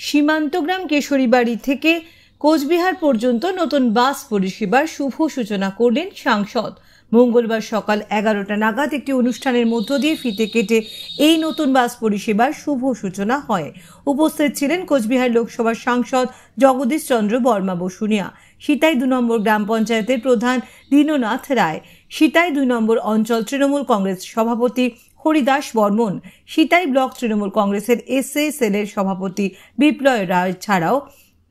সীমান্তগ্রাম কেশরীবাড়ি থেকে কোচবিহার পর্যন্ত নতুন বাস পরিষেবার শুভ সূচনা করলেন সাংসদ। মঙ্গলবার সকাল 11টা নাগাদ একটি অনুষ্ঠানের মধ্য দিয়ে ফিতে কেটে এই নতুন বাস পরিষেবার শুভ সূচনা হয়। উপস্থিত ছিলেন কোচবিহার লোকসভার সাংসদ জগদীশ চন্দ্র বর্মা বসুনিয়া, সিতাই 2 নম্বর গ্রাম পঞ্চায়েতের প্রধান দীননাথ রায়, সিতাই 2 নম্বর অঞ্চল তৃণমূল কংগ্রেস সভাপতি হরিদাস বর্মন, সিতাই ব্লক তৃণমূল কংগ্রেসের এসএ সেলের সভাপতি বিপ্লয় রায় ছাড়াও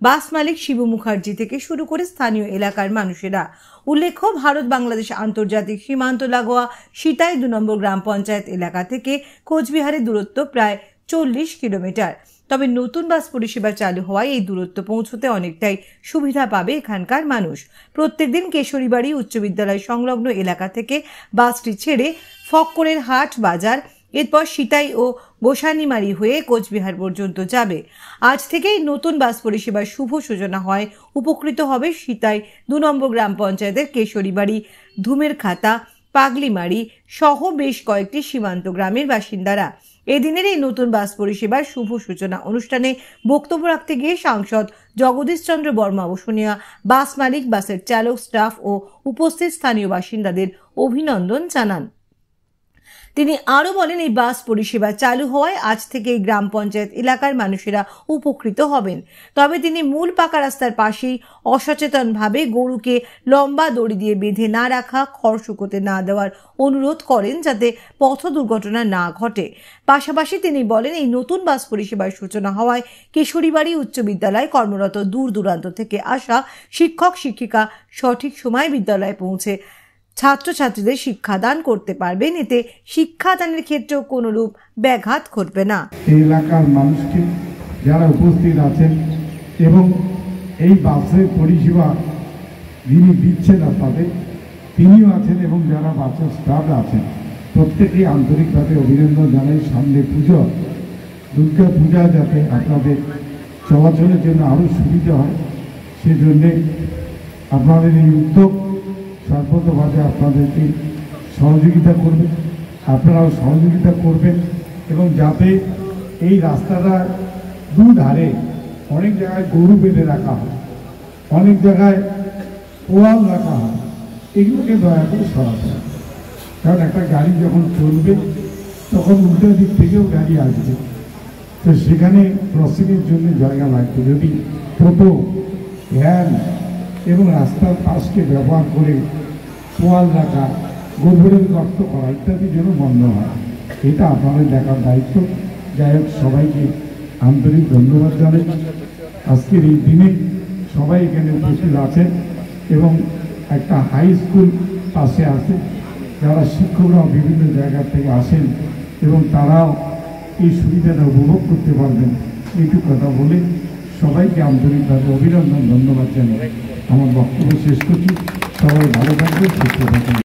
বাস মালিক শিবু মুখার্জি থেকে শুরু করে স্থানীয় এলাকার মানুষেরা। উল্লেখ্য, ভারত বাংলাদেশ আন্তর্জাতিক সীমান্ত লাগোয়া সিতাই 2 নম্বর গ্রাম পঞ্চায়েত এলাকা থেকে কোচবিহারের দূরত্ব প্রায় 40 কিলোমিটার। তবে নতুন বাস পরিষেবা চালু হওয়ায় এই দূরত্ব পৌঁছতে অনেকটাই সুবিধা পাবে এখানকার মানুষ। প্রত্যেকদিন কেশরীবাড়ি উচ্চ বিদ্যালয় সংলগ্ন এলাকা থেকে বাসটি ছেড়ে ফক্করের হাট বাজার, এরপর সিতাই ও গোসানিমারি হয়ে কোচবিহার পর্যন্ত যাবে। আজ থেকেই নতুন বাস পরিষেবার শুভ সূচনা হয়। উপকৃত হবে সিতাই 2 নম্বর গ্রাম পঞ্চায়েতের কেশরীবাড়ি, ধুমের খাতা, পাগলিমারি সহ বেশ কয়েকটি সীমান্ত গ্রামের বাসিন্দারা। এদিনের এই নতুন বাস পরিষেবার শুভ সূচনা অনুষ্ঠানে বক্তব্য রাখতে গিয়ে সাংসদ জগদীশ চন্দ্র বর্মা বসুনিয়া বাস মালিক, বাসের চালক, স্টাফ ও উপস্থিত স্থানীয় বাসিন্দাদের অভিনন্দন জানান। তিনি আরও বলেন, এই বাস পরিষেবা চালু হওয়ায় আজ থেকে এই গ্রাম পঞ্চায়েত এলাকার মানুষেরা উপকৃত হবেন। তবে তিনি মূল পাকা রাস্তার পাশেই অসচেতনভাবে গরুকে লম্বা দড়ি দিয়ে বেঁধে না রাখা, খড় শুকোতে না দেওয়ার অনুরোধ করেন যাতে পথ দুর্ঘটনা না ঘটে। পাশাপাশি তিনি বলেন, এই নতুন বাস পরিষেবার সূচনা হওয়ায় কেশরীবাড়ি উচ্চ বিদ্যালয়ে কর্মরত দূর দূরান্ত থেকে আসা শিক্ষক শিক্ষিকা সঠিক সময়ে বিদ্যালয়ে পৌঁছে ছাত্রছাত্রীদের শিক্ষাদান করতে পারবেন। এতে শিক্ষাদানের ক্ষেত্রেও কোনরূপ ব্যাঘাত ঘটবে না। এই এলাকার মানুষকে যারা উপস্থিত আছেন এবং এই বাসের পরিষেবা যিনি দিচ্ছেন আপনাদের, তিনিও আছেন এবং যারা বাসের স্টাফ আছেন, প্রত্যেকেই আন্তরিকভাবে অভিনন্দন জানাই। সামনে পুজো, দুর্গা পূজা যাতে আপনাদের চলাচলের জন্য আরও সুবিধা হয়, সেজন্যে আপনাদের এই উদ্যোগ সর্বতভাবে আপনাদেরকে সহযোগিতা করবে, আপনারাও সহযোগিতা করবেন এবং যাতে এই রাস্তাটা দুধারে অনেক জায়গায় গরু বেঁধে রাখা হয়, অনেক জায়গায় পোয়াল রাখা হয়, এগুলোকে দয়া করে সরাতে হবে। কারণ একটা গাড়ি যখন চলবে তখন উল্টো দিক থেকেও গাড়ি আসবে, তো সেখানে ক্রসিংয়ের জন্য জায়গা লাগবে। যদি টোটো, ভ্যান এবং রাস্তার পাশকে ব্যবহার করে পোয়াল রাখা, গোবরের গর্ত করা ইত্যাদি যেন বন্ধ হয়, এটা আপনাদের দেখার দায়িত্ব। যাই হোক, সবাইকে আন্তরিক ধন্যবাদ জানাই। আজকের এই দিনে সবাই এখানে উপস্থিত আছেন এবং একটা হাই স্কুল পাশে আছে, যারা শিক্ষকরাও বিভিন্ন জায়গা থেকে আসেন এবং তারাও এই সুবিধাটা উপভোগ করতে পারবেন। এইটুকু কথা বলে সবাইকে আন্তরিকভাবে অভিনন্দন, ধন্যবাদ জানাই আমার বক্তব্য শেষ করছি। সবাই ভালো থাকবেন, সুস্থ থাকবেন।